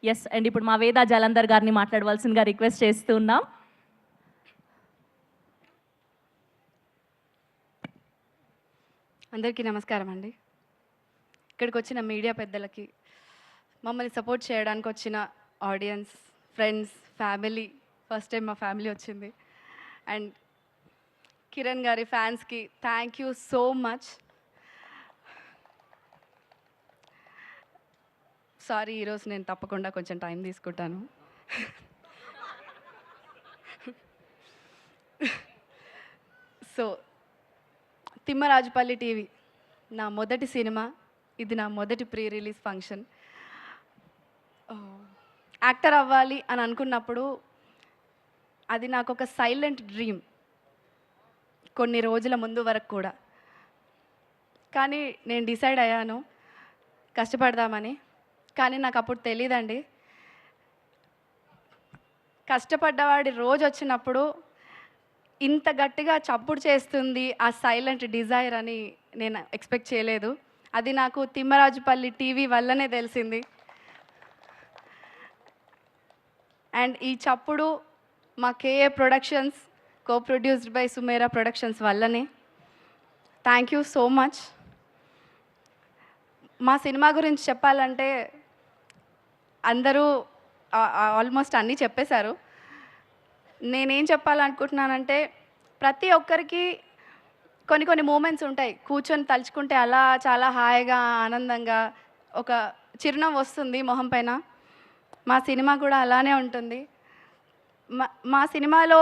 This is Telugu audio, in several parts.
ఎస్ అండ్ ఇప్పుడు మా వేద జలంధర్ గారిని మాట్లాడవలసిందిగా రిక్వెస్ట్ చేస్తున్నాం. అందరికీ నమస్కారం అండి. ఇక్కడికి వచ్చిన మీడియా పెద్దలకి, మమ్మల్ని సపోర్ట్ చేయడానికి వచ్చిన audience, friends, family, first time మా ఫ్యామిలీ వచ్చింది, అండ్ కిరణ్ గారి ఫ్యాన్స్కి thank you so much. Sorry, ఈరోజు నేను తప్పకుండా కొంచెం టైం తీసుకుంటాను. సో తిమ్మరాజుపల్లి టీవీ నా మొదటి సినిమా, ఇది నా మొదటి ప్రీ రిలీజ్ ఫంక్షన్. యాక్టర్ అవ్వాలి అని అనుకున్నప్పుడు అది నాకు ఒక సైలెంట్ డ్రీమ్ కొన్ని రోజుల ముందు వరకు కూడా. కానీ నేను డిసైడ్ అయ్యాను కష్టపడదామని. కానీ నాకు అప్పుడు తెలియదండి, కష్టపడ్డవాడి రోజు వచ్చినప్పుడు ఇంత గట్టిగా చప్పుడు చేస్తుంది ఆ సైలెంట్ డిజైర్ అని నేను ఎక్స్పెక్ట్ చేయలేదు. అది నాకు తిమ్మరాజుపల్లి టీవీ వల్లనే తెలిసింది. అండ్ ఈ చప్పుడు మా KA productions, co produced by Sumera productions వల్లనే. Thank you so much. మా సినిమా గురించి చెప్పాలంటే అందరూ ఆల్మోస్ట్ అన్నీ చెప్పేశారు. నేనేం చెప్పాలనుకుంటున్నానంటే, ప్రతి ఒక్కరికి కొన్ని కొన్ని మూమెంట్స్ ఉంటాయి, కూర్చొని తలుచుకుంటే అలా చాలా హాయిగా ఆనందంగా ఒక చిరునవ్వు వస్తుంది మొహం పైన. మా సినిమా కూడా అలానే ఉంటుంది. మా సినిమాలో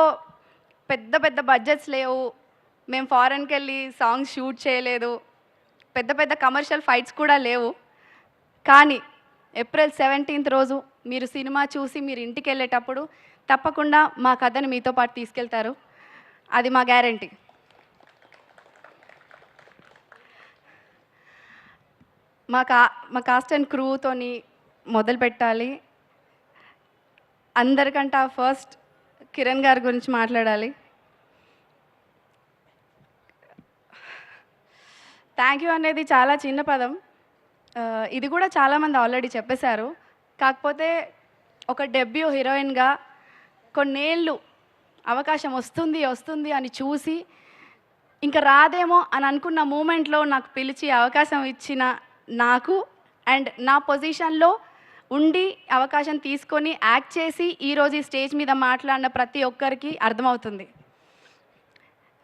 పెద్ద పెద్ద బడ్జెట్స్ లేవు, మేము ఫారెన్కి వెళ్ళి సాంగ్స్ షూట్ చేయలేదు, పెద్ద పెద్ద కమర్షియల్ ఫైట్స్ కూడా లేవు. కానీ ఏప్రిల్ 17th రోజు మీరు సినిమా చూసి మీరు ఇంటికి వెళ్ళేటప్పుడు తప్పకుండా మా కథని మీతో పాటు తీసుకెళ్తారు, అది మా గ్యారంటీ. మా కాస్ట్ అండ్ క్రూతోని మొదలు పెట్టాలి. అందరికంటే ఫస్ట్ కిరణ్ గారి గురించి మాట్లాడాలి. థ్యాంక్ యూ అనేది చాలా చిన్న పదం, ఇది కూడా చాలామంది ఆల్రెడీ చెప్పేశారు. కాకపోతే ఒక డెబ్యూ హీరోయిన్గా కొన్నేళ్ళు అవకాశం వస్తుంది అని చూసి ఇంకా రాదేమో అని అనుకున్న మూమెంట్లో నాకు పిలిచి అవకాశం ఇచ్చిన నాకు, అండ్ నా పొజిషన్లో ఉండి అవకాశం తీసుకొని యాక్ట్ చేసి ఈరోజు ఈ స్టేజ్ మీద మాట్లాడిన ప్రతి ఒక్కరికి అర్థమవుతుంది,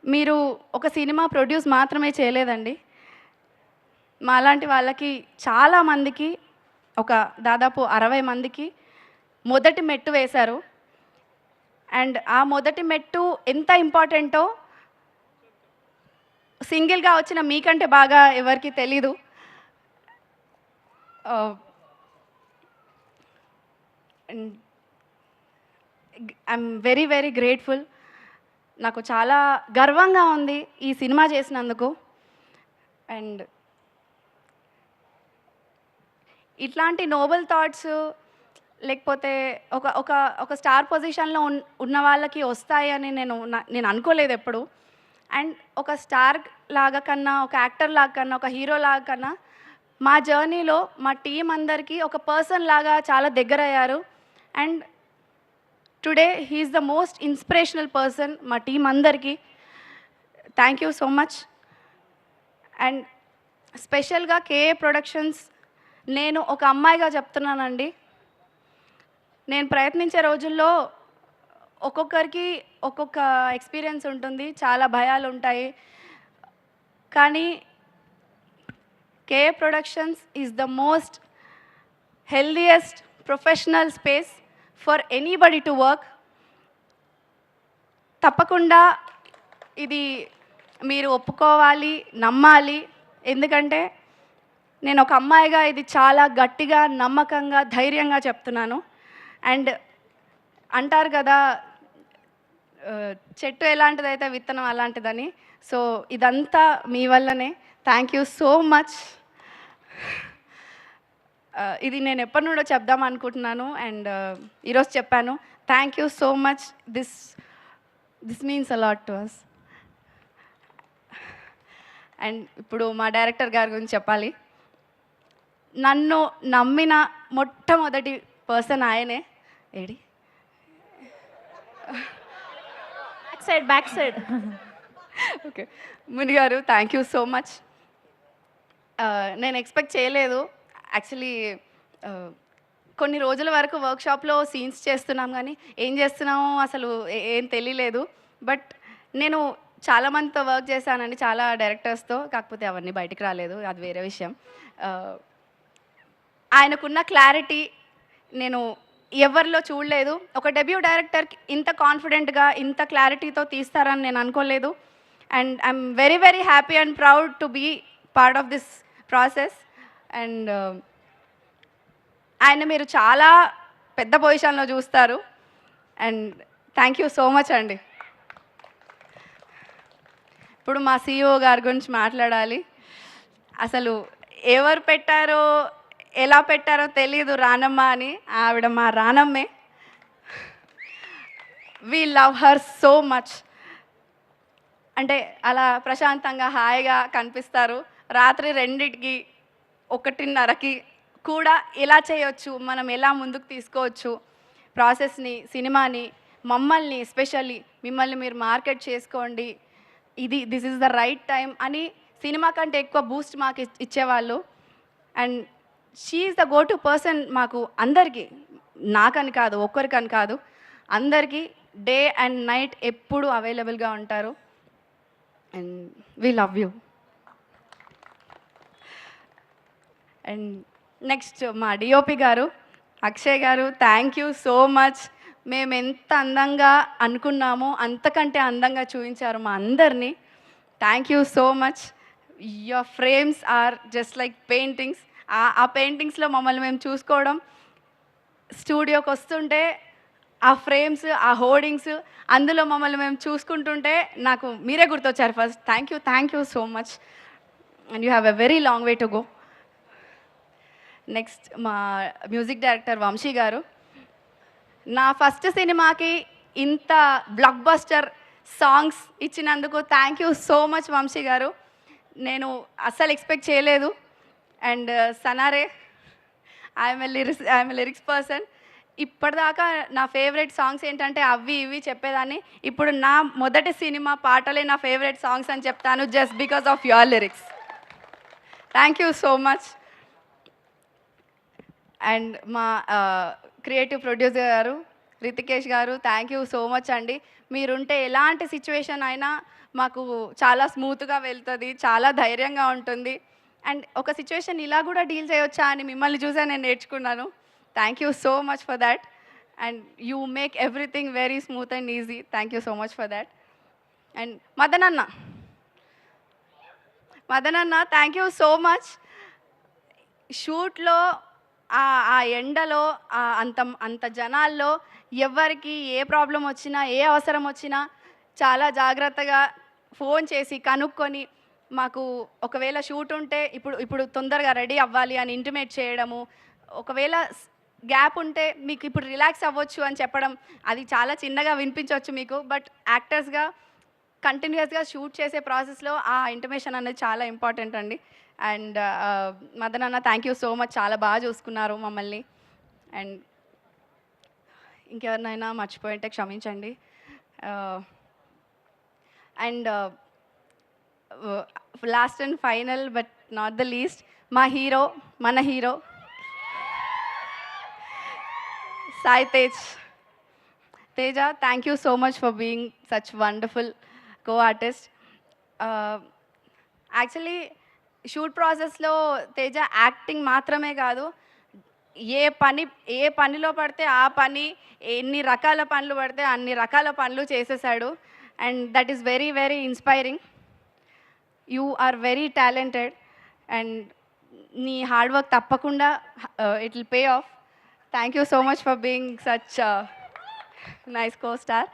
మీరు ఒక సినిమా ప్రొడ్యూస్ మాత్రమే చేయలేదండి, మా అలాంటి వాళ్ళకి చాలామందికి, ఒక దాదాపు 60 మందికి మొదటి మెట్టు వేశారు. అండ్ ఆ మొదటి మెట్టు ఎంత ఇంపార్టెంటో సింగిల్గా వచ్చిన మీకంటే బాగా ఎవరికి తెలీదు. I'm very very grateful. నాకు చాలా గర్వంగా ఉంది ఈ సినిమా చేసినందుకు. అండ్ ఇట్లాంటి నోబెల్ థాట్స్ లేకపోతే ఒక ఒక ఒక స్టార్ పొజిషన్లో ఉన్న వాళ్ళకి వస్తాయని నేను అనుకోలేదు ఎప్పుడు. అండ్ ఒక స్టార్ లాగా కన్నా, ఒక యాక్టర్ లాగా కన్నా, ఒక హీరో లాగా కన్నా మా జర్నీలో మా టీం అందరికీ ఒక పర్సన్ లాగా చాలా దగ్గరయ్యారు. And today he's the most inspirational person మా టీం అందరికీ. Thank you so much. And స్పెషల్గా కేఏ ప్రొడక్షన్స్, నేను ఒక అమ్మాయిగా చెప్తున్నానండి, నేను ప్రయత్నించే రోజుల్లో ఒక్కొక్కరికి ఒక్కొక్క ఎక్స్పీరియన్స్ ఉంటుంది, చాలా భయాలు ఉంటాయి. కానీ KA Productions is the most healthiest professional space for anybody to work. తప్పకుండా ఇది మీరు ఒప్పుకోవాలి, నమ్మాలి. ఎందుకంటే నేను ఒక అమ్మాయిగా ఇది చాలా గట్టిగా, నమ్మకంగా, ధైర్యంగా చెప్తున్నాను. అండ్ అంటారు కదా, చెట్టు ఎలాంటిదైతే విత్తనం అలాంటిదని. సో ఇదంతా మీ వల్లనే. Thank you so much. ఇది నేను ఎప్పటి నుండో చెప్దాం అనుకుంటున్నాను, అండ్ ఈరోజు చెప్పాను. Thank you so much. This means a lot to us. And ఇప్పుడు మా డైరెక్టర్ గారి గురించి చెప్పాలి. నన్ను నమ్మిన మొట్టమొదటి పర్సన్ ఆయనే. AD back side okay. ముని గారు థ్యాంక్ యూ సో మచ్. నేను ఎక్స్పెక్ట్ చేయలేదు. యాక్చువల్లీ కొన్ని రోజుల వరకు వర్క్షాప్లో సీన్స్ చేస్తున్నాం కానీ ఏం చేస్తున్నామో అసలు ఏం తెలియలేదు. బట్ నేను చాలా మందితో వర్క్ చేశానండి, చాలా డైరెక్టర్స్తో. కాకపోతే అవన్నీ బయటికి రాలేదు, అది వేరే విషయం. ఆయనకున్న క్లారిటీ నేను ఎవరిలో చూడలేదు. ఒక డెబ్యూ డైరెక్టర్కి ఇంత కాన్ఫిడెంట్గా ఇంత క్లారిటీతో తీస్తారని నేను అనుకోలేదు. And I'm very very happy and proud to be part of this process. And ఆయన మీరు చాలా పెద్ద పొజిషన్లో చూస్తారు. And thank you so much అండి. ఇప్పుడు మా CEO గారి గురించి మాట్లాడాలి. అసలు ఎవరు పెట్టారో ఎలా పెట్టారో తెలీదు రానమ్మ అని. ఆవిడ మా రానమ్మే. We love her so much. అంటే అలా ప్రశాంతంగా హాయిగా కనిపిస్తారు. రాత్రి 2కి 1:30కి కూడా ఎలా చేయొచ్చు, మనం ఎలా ముందుకు తీసుకోవచ్చు ప్రాసెస్ని, సినిమాని, మమ్మల్ని ఎస్పెషల్లీ మిమ్మల్ని మీరు మార్కెట్ చేసుకోండి, this is the right time అని సినిమా కంటే ఎక్కువ బూస్ట్ మాకు ఇచ్చేవాళ్ళు. And she is the go to person మాకు అందరికీ, నాకని కాదు, ఒక్కరికని కాదు, అందరికీ డే అండ్ నైట్ ఎప్పుడు అవైలబుల్గా ఉంటారు. And we love you. And next మా DOP గారు అక్షయ్ గారు, థ్యాంక్ యూ సో మచ్. మేము ఎంత అందంగా అనుకున్నామో అంతకంటే అందంగా చూపించారు మా అందరినీ. Thank you so much. Your frames are just like paintings. ఆ పెయింటింగ్స్లో మమ్మల్ని మేము చూసుకోవడం, స్టూడియోకి వస్తుంటే ఆ ఫ్రేమ్స్, ఆ హోర్డింగ్స్, అందులో మమ్మల్ని మేము చూసుకుంటుంటే నాకు మీరే గుర్తొచ్చారు first. Thank you so much. And you have a very long way to go. Next మా మ్యూజిక్ డైరెక్టర్ వంశీ గారు. నా ఫస్ట్ సినిమాకి ఇంత బ్లాక్ బస్టర్ సాంగ్స్ ఇచ్చినందుకు thank you so much Vamsi garu. నేను అస్సలు ఎక్స్పెక్ట్ చేయలేదు. And Sanare, I'm a lyrics person. ఇప్పటిదాకా నా ఫేవరెట్ సాంగ్స్ ఏంటంటే అవి ఇవి చెప్పేదాన్ని. ఇప్పుడు నా మొదటి సినిమా పాటలే నా ఫేవరెట్ సాంగ్స్ అని చెప్తాను, just because of your lyrics. Thank you so much. And మా క్రియేటివ్ ప్రొడ్యూసర్ గారు రితికేష్ గారు, థ్యాంక్ యూ సో మచ్ అండి. మీరుంటే ఎలాంటి సిచ్యువేషన్ అయినా మాకు చాలా స్మూత్గా వెళ్తుంది, చాలా ధైర్యంగా ఉంటుంది. అండ్ ఒక సిచ్యువేషన్ ఇలా కూడా డీల్ చేయొచ్చా అని మిమ్మల్ని చూసే నేను నేర్చుకున్నాను. Thank you so much for that. And you make everything very smooth and easy. Thank you so much for that. And Madan అన్న థ్యాంక్ యూ సో మచ్. షూట్లో ఆ ఎండలో అంత జనాల్లో ఎవరికి ఏ ప్రాబ్లం వచ్చినా, ఏ అవసరం వచ్చినా చాలా జాగ్రత్తగా ఫోన్ చేసి కనుక్కొని మాకు ఒకవేళ షూట్ ఉంటే ఇప్పుడు తొందరగా రెడీ అవ్వాలి అని ఇంటిమేట్ చేయడము, ఒకవేళ గ్యాప్ ఉంటే మీకు ఇప్పుడు రిలాక్స్ అవ్వచ్చు అని చెప్పడం. అది చాలా చిన్నగా వినిపించవచ్చు మీకు, బట్ యాక్టర్స్గా కంటిన్యూస్గా షూట్ చేసే ప్రాసెస్లో ఆ ఇంటిమేషన్ అనేది చాలా ఇంపార్టెంట్ అండి. అండ్ మదన్ అన్న థ్యాంక్ యూ సో మచ్, చాలా బాగా చూసుకున్నారు మమ్మల్ని. అండ్ ఇంకెవరినైనా మర్చిపోయింటే క్షమించండి. And last and final but not the least, మన hero Sai Teja, thank you so much for being such wonderful co-artist. Actually shoot ప్రాసెస్లో తేజ యాక్టింగ్ మాత్రమే కాదు, ఏ పనిలో పడితే ఆ పని, ఎన్ని రకాల పనులు పడితే అన్ని రకాల పనులు చేసేసాడు. And that is very very inspiring. You are very talented and నీ హార్డ్ వర్క్ తప్పకుండా it will pay off. Thank you so much for being such nice co-star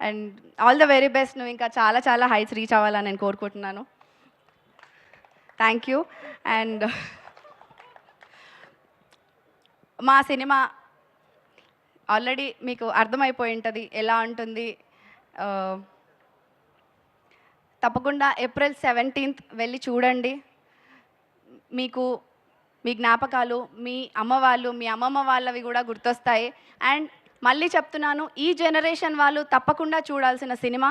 and all the very best. నువ్వు ఇంకా చాలా చాలా హైట్స్ రీచ్ అవ్వాలని నేను కోరుకుంటున్నాను. Thank you. అండ్ మా సినిమా ఆల్రెడీ మీకు అర్థమైపోయి ఉంటుంది ఎలా ఉంటుంది. తప్పకుండా April 17th వెళ్ళి చూడండి. మీకు మీ జ్ఞాపకాలు, మీ అమ్మ వాళ్ళు, మీ అమ్మమ్మ వాళ్ళవి కూడా గుర్తొస్తాయి. అండ్ మళ్ళీ చెప్తున్నాను, ఈ జనరేషన్ వాళ్ళు తప్పకుండా చూడాల్సిన cinema.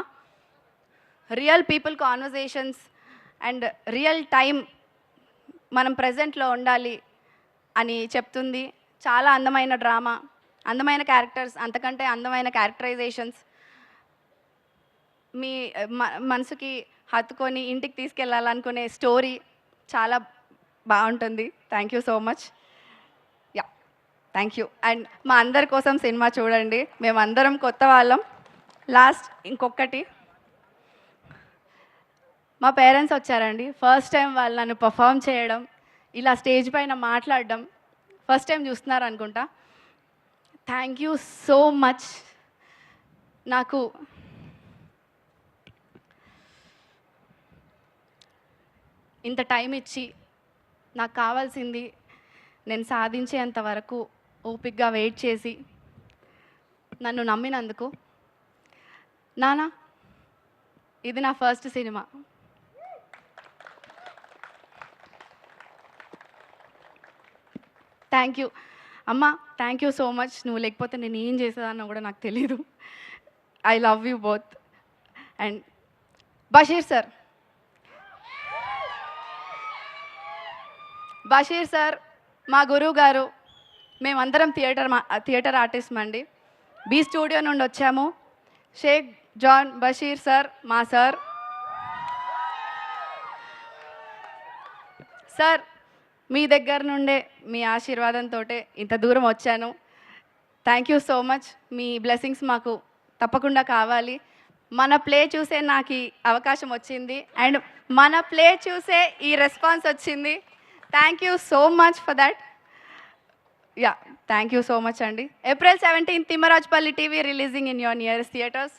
Real people conversations and real time మనం ప్రెజెంట్లో ఉండాలి అని చెప్తుంది. చాలా అందమైన డ్రామా, అందమైన క్యారెక్టర్స్, అంతకంటే అందమైన క్యారెక్టరైజేషన్స్, మీ మనసుకి హత్తుకొని ఇంటికి తీసుకెళ్ళాలనుకునే స్టోరీ చాలా బాగుంటుంది. Thank you so much. Yeah, thank you. And మా అందరి కోసం సినిమా చూడండి. మేమందరం కొత్త వాళ్ళం. లాస్ట్ ఇంకొకటి, మా పేరెంట్స్ వచ్చారండి. ఫస్ట్ టైం వాళ్ళు నన్ను పర్ఫామ్ చేయడం, ఇలా స్టేజ్ పైన మాట్లాడడం ఫస్ట్ టైం చూస్తున్నారు అనుకుంటా. Thank you so much. నాకు ఇంత టైం ఇచ్చి నాకు కావాల్సింది నేను సాధించేంత వరకు ఓపికగా వెయిట్ చేసి నన్ను నమ్మినందుకు. నానా, ఇది నా ఫస్ట్ సినిమా. థ్యాంక్ యూ అమ్మ, థ్యాంక్ యూ సో మచ్. నువ్వు లేకపోతే నేను ఏం చేసేదాన్నో కూడా నాకు తెలీదు. I love you both. And Basheer sir మా గురువు గారు. మేమందరం థియేటర్ ఆర్టిస్ట్ అండి. బీ స్టూడియో నుండి వచ్చాము. షేక్ జాన్ బషీర్ సార్ మా సార్. సార్, మీ దగ్గర నుండే మీ ఆశీర్వాదంతో ఇంత దూరం వచ్చాను. Thank you so much. మీ బ్లెస్సింగ్స్ మాకు తప్పకుండా కావాలి. మన ప్లే చూసే నాకు ఈ అవకాశం వచ్చింది అండ్ మన ప్లే చూసే ఈ రెస్పాన్స్ వచ్చింది. Thank you so much for that. Yeah, thank you so much అండి. April 17th, Thimmarajapalli TV releasing in your nearest theatres.